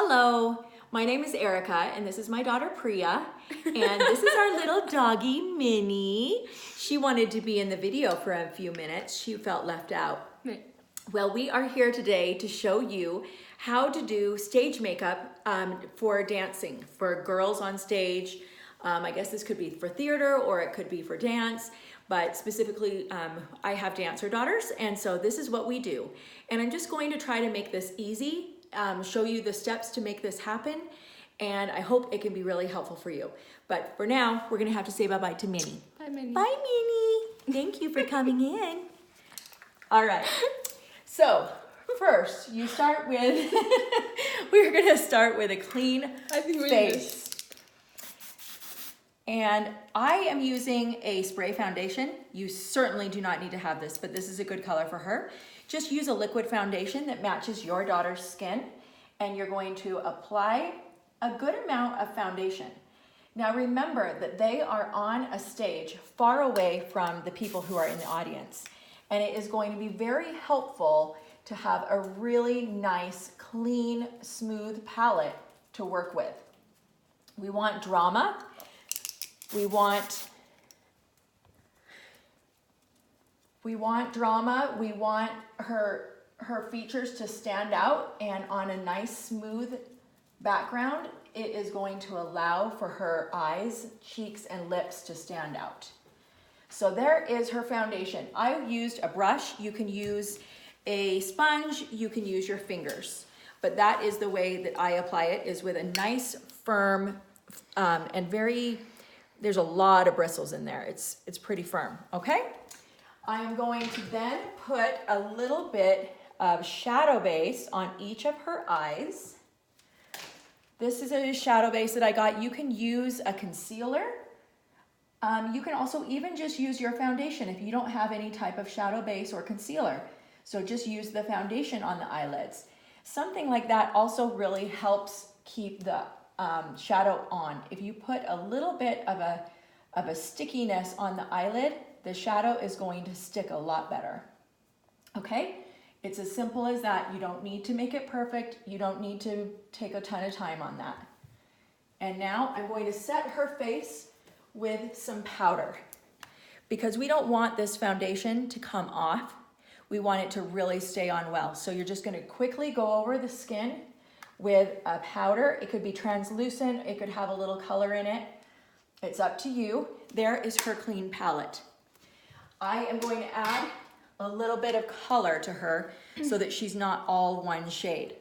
Hello, my name is Erica and this is my daughter Priya, and this is our little doggy Minnie. She wanted to be in the video for a few minutes. She felt left out. Well, we are here today to show you how to do stage makeup for dancing, for girls on stage. I guess this could be for theater or it could be for dance, but specifically I have dancer daughters, and so this is what we do. And I'm just going to try to make this easy, show you the steps to make this happen, and I hope it can be really helpful for you. But for now, we're gonna have to say bye-bye to Minnie. Bye, Minnie. Bye, Minnie. Thank you for coming in. All right, so first you start with, we're gonna start with a clean face. And I am using a spray foundation. You certainly do not need to have this, but this is a good color for her. Just use a liquid foundation that matches your daughter's skin, and you're going to apply a good amount of foundation. Now remember that they are on a stage far away from the people who are in the audience, and it is going to be very helpful to have a really nice, clean, smooth palette to work with. We want drama. We want drama. We want her features to stand out, and on a nice smooth background, it is going to allow for her eyes, cheeks, and lips to stand out. So there is her foundation. I used a brush. You can use a sponge. You can use your fingers. But that is the way that I apply it, is with a nice, firm, and there's a lot of bristles in there. It's pretty firm, okay? I am going to then put a little bit of shadow base on each of her eyes. This is a shadow base that I got. You can use a concealer. You can also even just use your foundation if you don't have any type of shadow base or concealer. So just use the foundation on the eyelids. Something like that also really helps keep the shadow on. If you put a little bit of a stickiness on the eyelid, the shadow is going to stick a lot better. Okay? It's as simple as that. You don't need to make it perfect. You don't need to take a ton of time on that. And now I'm going to set her face with some powder, because we don't want this foundation to come off. We want it to really stay on well. So you're just going to quickly go over the skin with a powder. It could be translucent, it could have a little color in it. It's up to you. There is her clean palette. I am going to add a little bit of color to her so that she's not all one shade.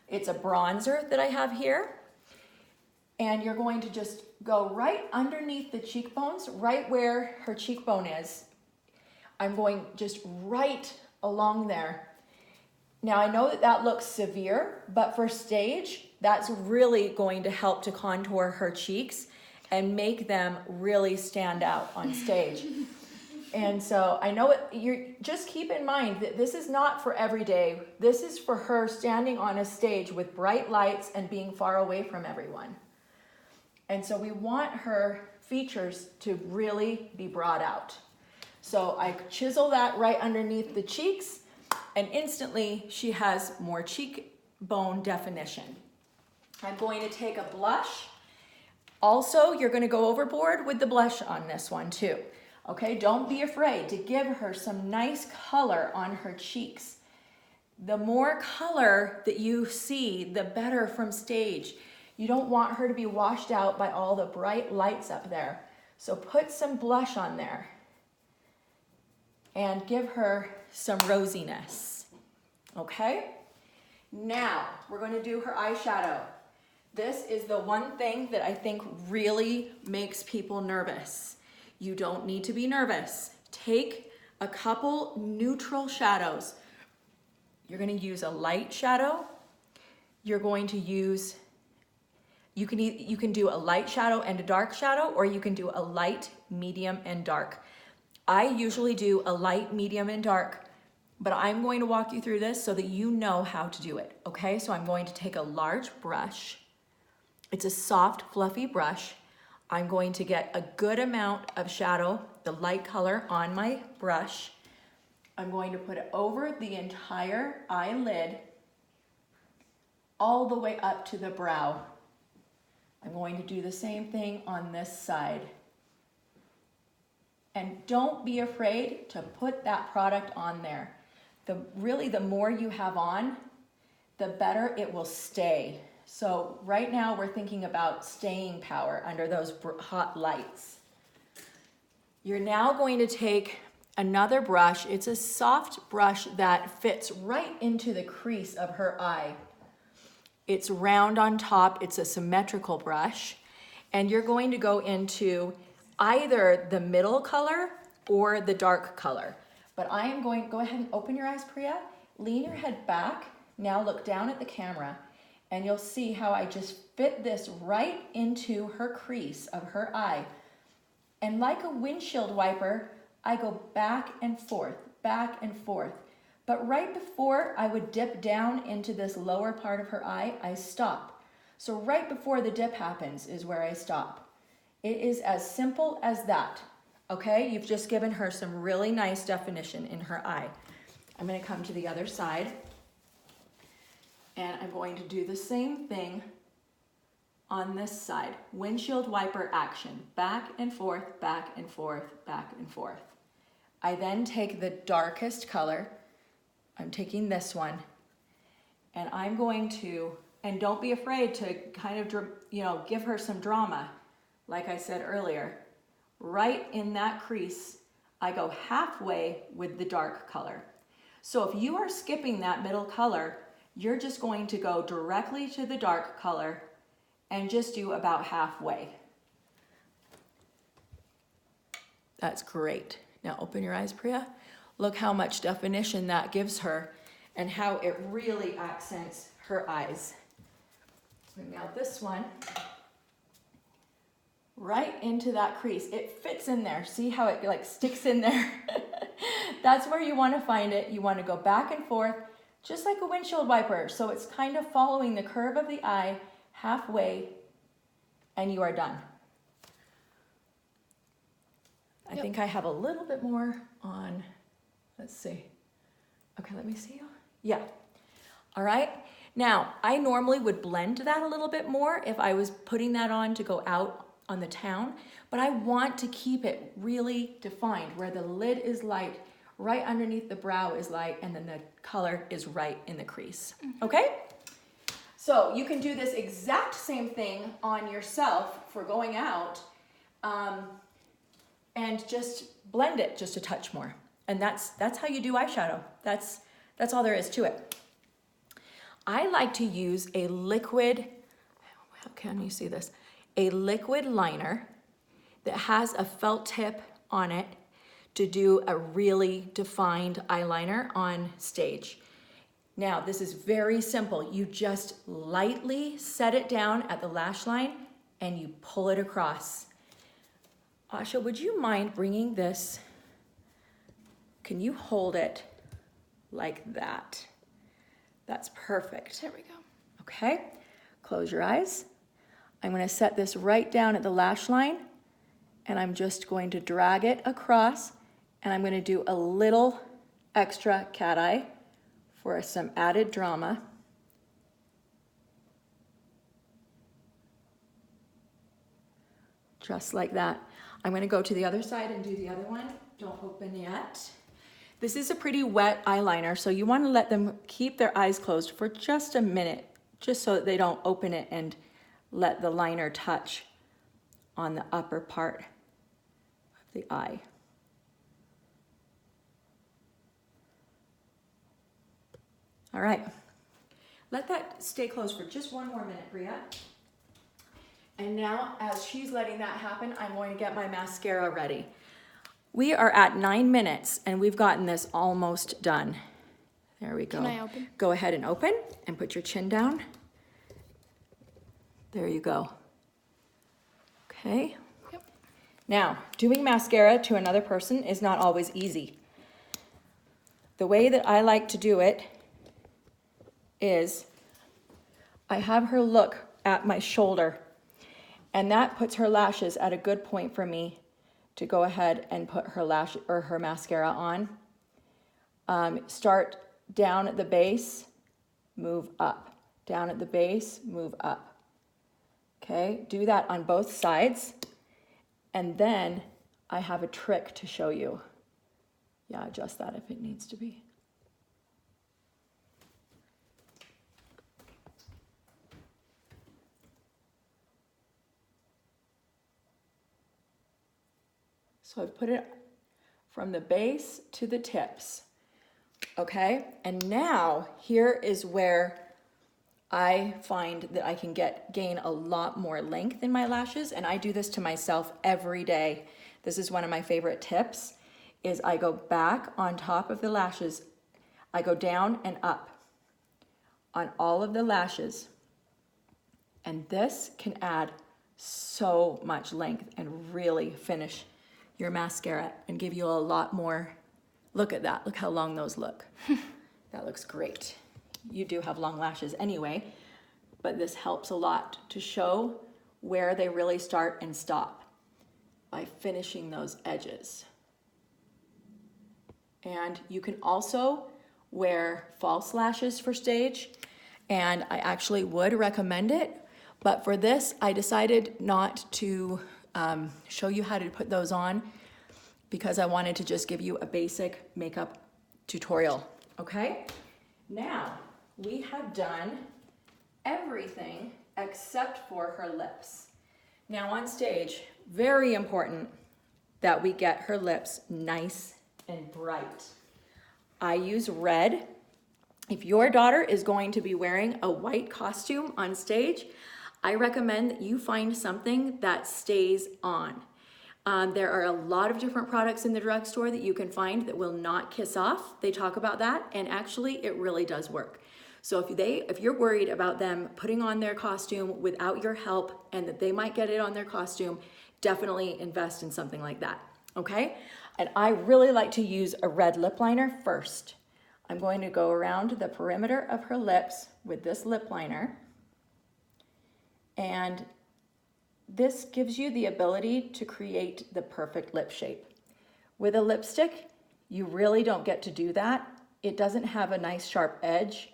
It's a bronzer that I have here. And you're going to just go right underneath the cheekbones, right where her cheekbone is. I'm going just right along there. Now I know that that looks severe, but for stage, that's really going to help to contour her cheeks and make them really stand out on stage. And so I know you just keep in mind that this is not for every day. This is for her standing on a stage with bright lights and being far away from everyone. And so we want her features to really be brought out. So I chisel that right underneath the cheeks, and instantly she has more cheekbone definition. I'm going to take a blush. Also, you're going to go overboard with the blush on this one too. Okay, don't be afraid to give her some nice color on her cheeks. The more color that you see, the better from stage. You don't want her to be washed out by all the bright lights up there. So put some blush on there and give her some rosiness. Okay? Now, we're going to do her eyeshadow. This is the one thing that I think really makes people nervous. You don't need to be nervous. Take a couple neutral shadows. You're going to use a light shadow. You're going to use, you can do a light shadow and a dark shadow, or you can do a light, medium, and dark. I usually do a light, medium, and dark, but I'm going to walk you through this so that you know how to do it, okay? So I'm going to take a large brush. It's a soft, fluffy brush. I'm going to get a good amount of shadow, the light color, on my brush. I'm going to put it over the entire eyelid all the way up to the brow. I'm going to do the same thing on this side. And don't be afraid to put that product on there. Really, the more you have on, the better it will stay. So right now we're thinking about staying power under those hot lights. You're now going to take another brush. It's a soft brush that fits right into the crease of her eye. It's round on top, it's a symmetrical brush, and you're going to go into either the middle color or the dark color. But I am going, go ahead and open your eyes, Priya. Lean your head back. Now look down at the camera, and you'll see how I just fit this right into her crease of her eye. And like a windshield wiper, I go back and forth, back and forth. But right before I would dip down into this lower part of her eye, I stop. So right before the dip happens is where I stop. It is as simple as that, okay? You've just given her some really nice definition in her eye. I'm gonna come to the other side, and I'm going to do the same thing on this side. Windshield wiper action, back and forth, back and forth, back and forth. I then take the darkest color. I'm taking this one, and I'm going to, and don't be afraid to kind of, give her some drama. Like I said earlier, right in that crease, I go halfway with the dark color. So if you are skipping that middle color, you're just going to go directly to the dark color and just do about halfway. That's great. Now open your eyes, Priya. Look how much definition that gives her and how it really accents her eyes. And now this one, right into that crease. It fits in there. See how it like sticks in there? That's where you want to find it. You want to go back and forth, just like a windshield wiper. So it's kind of following the curve of the eye halfway, and you are done. I think I have a little bit more on. Let's see. Okay, let me see. Yeah. All right. Now, I normally would blend that a little bit more if I was putting that on to go out on the town, but I want to keep it really defined where the lid is light, right underneath the brow is light, and then the color is right in the crease. Okay? So you can do this exact same thing on yourself for going out, and just blend it just a touch more. And that's how you do eyeshadow. That's all there is to it. I like to use a liquid, how can you see this? A liquid liner that has a felt tip on it to do a really defined eyeliner on stage. Now, this is very simple. You just lightly set it down at the lash line and you pull it across. Asha, would you mind bringing this? Can you hold it like that? That's perfect. There we go. Okay, close your eyes. I'm going to set this right down at the lash line, and I'm just going to drag it across, and I'm going to do a little extra cat eye for some added drama. Just like that. I'm going to go to the other side and do the other one. Don't open yet. This is a pretty wet eyeliner, so you want to let them keep their eyes closed for just a minute, just so that they don't open it and let the liner touch on the upper part of the eye. All right, let that stay closed for just one more minute, Priya. And now, as she's letting that happen, I'm going to get my mascara ready. We are at 9 minutes, and we've gotten this almost done. There we go. Can I open? Go ahead and open, and put your chin down. There you go. Okay. Yep. Now, doing mascara to another person is not always easy. The way that I like to do it is I have her look at my shoulder, and that puts her lashes at a good point for me to go ahead and put her lash or her mascara on. Start down at the base, move up. down at the base, move up. Okay, do that on both sides. And then I have a trick to show you. Yeah, adjust that if it needs to be. So I've put it from the base to the tips, okay? And now here is where I find that I can gain a lot more length in my lashes, and I do this to myself every day. This is one of my favorite tips, is I go back on top of the lashes. I go down and up on all of the lashes, and this can add so much length and really finish your mascara and give you a lot more. Look at that, look how long those look. That looks great. You do have long lashes anyway, but this helps a lot to show where they really start and stop by finishing those edges. And you can also wear false lashes for stage, and I actually would recommend it, but for this I decided not to show you how to put those on because I wanted to just give you a basic makeup tutorial, okay? Now, we have done everything except for her lips. Now on stage, very important that we get her lips nice and bright. I use red. If your daughter is going to be wearing a white costume on stage, I recommend that you find something that stays on. There are a lot of different products in the drugstore that you can find that will not kiss off. They talk about that, and actually it really does work. So if you're worried about them putting on their costume without your help and that they might get it on their costume, definitely invest in something like that, okay? And I really like to use a red lip liner first. I'm going to go around the perimeter of her lips with this lip liner, and this gives you the ability to create the perfect lip shape. With a lipstick, you really don't get to do that. It doesn't have a nice sharp edge,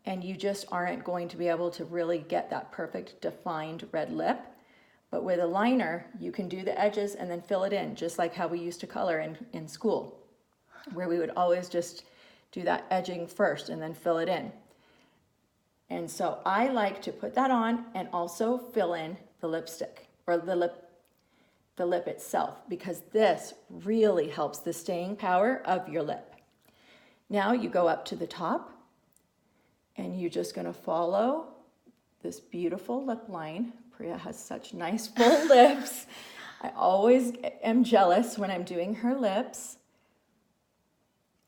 and you just aren't going to be able to really get that perfect defined red lip. But with a liner, you can do the edges and then fill it in, just like how we used to color in school, where we would always just do that edging first and then fill it in. And so I like to put that on and also fill in the lipstick, or the lip itself, because this really helps the staying power of your lip. Now you go up to the top, and you're just gonna follow this beautiful lip line. Priya has such nice full lips. I always am jealous when I'm doing her lips.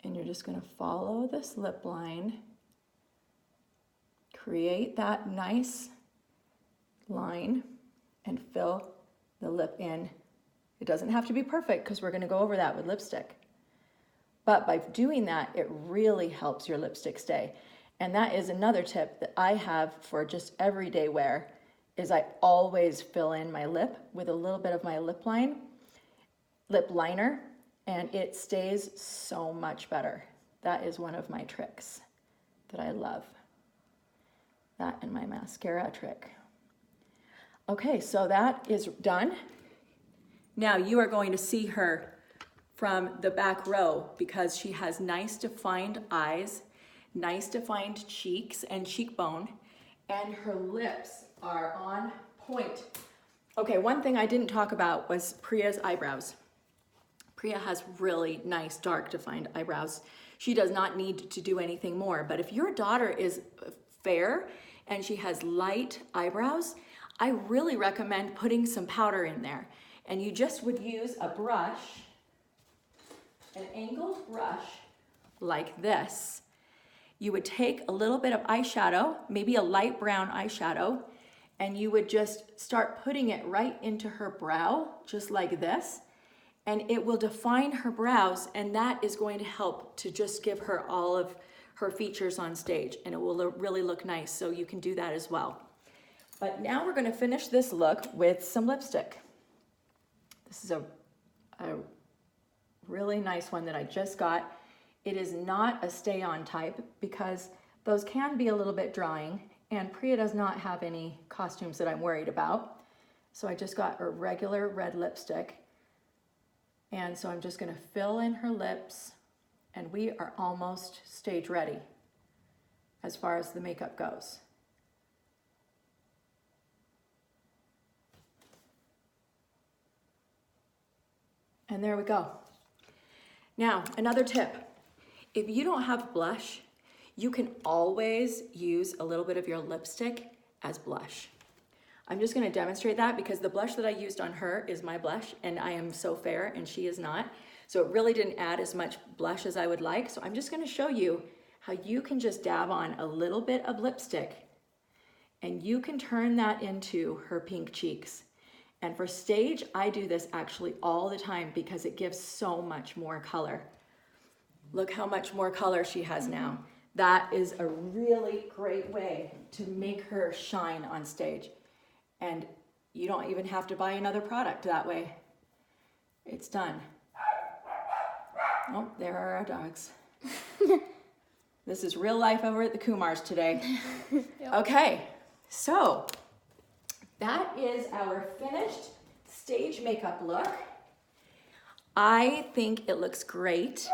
And you're just gonna follow this lip line, create that nice line, and fill the lip in. It doesn't have to be perfect because we're gonna go over that with lipstick. But by doing that, it really helps your lipstick stay. And that is another tip that I have for just everyday wear, is I always fill in my lip with a little bit of my lip liner, and it stays so much better. That is one of my tricks that I love. That and my mascara trick. Okay, so that is done. Now you are going to see her from the back row because she has nice defined eyes, nice defined cheeks and cheekbone, and her lips are on point. Okay, one thing I didn't talk about was Priya's eyebrows. Priya has really nice, dark, defined eyebrows. She does not need to do anything more, but if your daughter is fair and she has light eyebrows, I really recommend putting some powder in there. And you just would use a brush, an angled brush like this. You would take a little bit of eyeshadow, maybe a light brown eyeshadow, and you would just start putting it right into her brow, just like this. And it will define her brows, and that is going to help to just give her all of her features on stage, and it will really look nice, so you can do that as well. But now we're gonna finish this look with some lipstick. This is a really nice one that I just got. It is not a stay-on type because those can be a little bit drying, And Priya does not have any costumes that I'm worried about. So I just got a regular red lipstick. And so I'm just gonna fill in her lips, and we are almost stage ready as far as the makeup goes. And there we go. Now, another tip. If you don't have blush, you can always use a little bit of your lipstick as blush. I'm just gonna demonstrate that because the blush that I used on her is my blush, and I am so fair and she is not. So it really didn't add as much blush as I would like. So I'm just gonna show you how you can just dab on a little bit of lipstick and you can turn that into her pink cheeks. And for stage, I do this actually all the time because it gives so much more color. Look how much more color she has now. That is a really great way to make her shine on stage. And you don't even have to buy another product that way. It's done. Oh, there are our dogs. This is real life over at the Kumars today. Yep. Okay, so that is our finished stage makeup look. I think it looks great.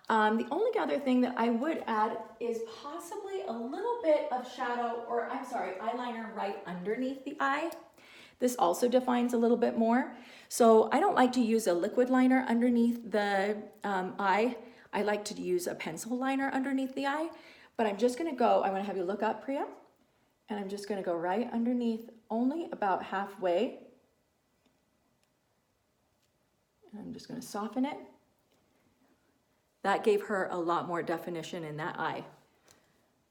The only other thing that I would add is possibly a little bit of shadow, or I'm sorry, eyeliner right underneath the eye. This also defines a little bit more. So I don't like to use a liquid liner underneath the eye. I like to use a pencil liner underneath the eye, but I'm just gonna go, I'm gonna have you look up, Priya, and I'm just gonna go right underneath, only about halfway. And I'm just gonna soften it. That gave her a lot more definition in that eye.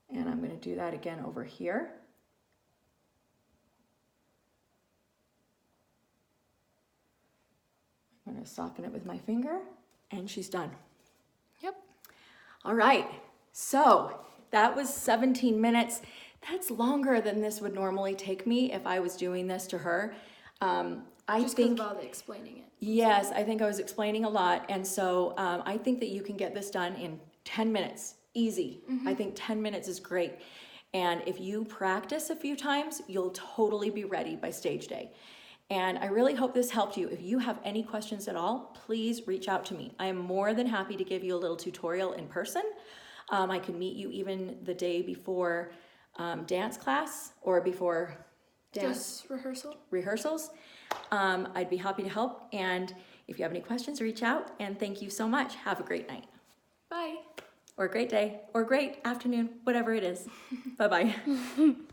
And I'm gonna do that again over here. I'm gonna soften it with my finger, and she's done. Yep. All right, so that was 17 minutes. That's longer than this would normally take me if I was doing this to her. Just because of all the explaining it. Yes, I think I was explaining a lot. And so I think that you can get this done in 10 minutes, easy. I think 10 minutes is great. And if you practice a few times, you'll totally be ready by stage day. And I really hope this helped you. If you have any questions at all, please reach out to me. I am more than happy to give you a little tutorial in person. I can meet you even the day before dance class or before dance rehearsals. I'd be happy to help. And if you have any questions, reach out. And thank you so much. Have a great night. Bye. Or a great day. Or great afternoon, whatever it is. Bye-bye.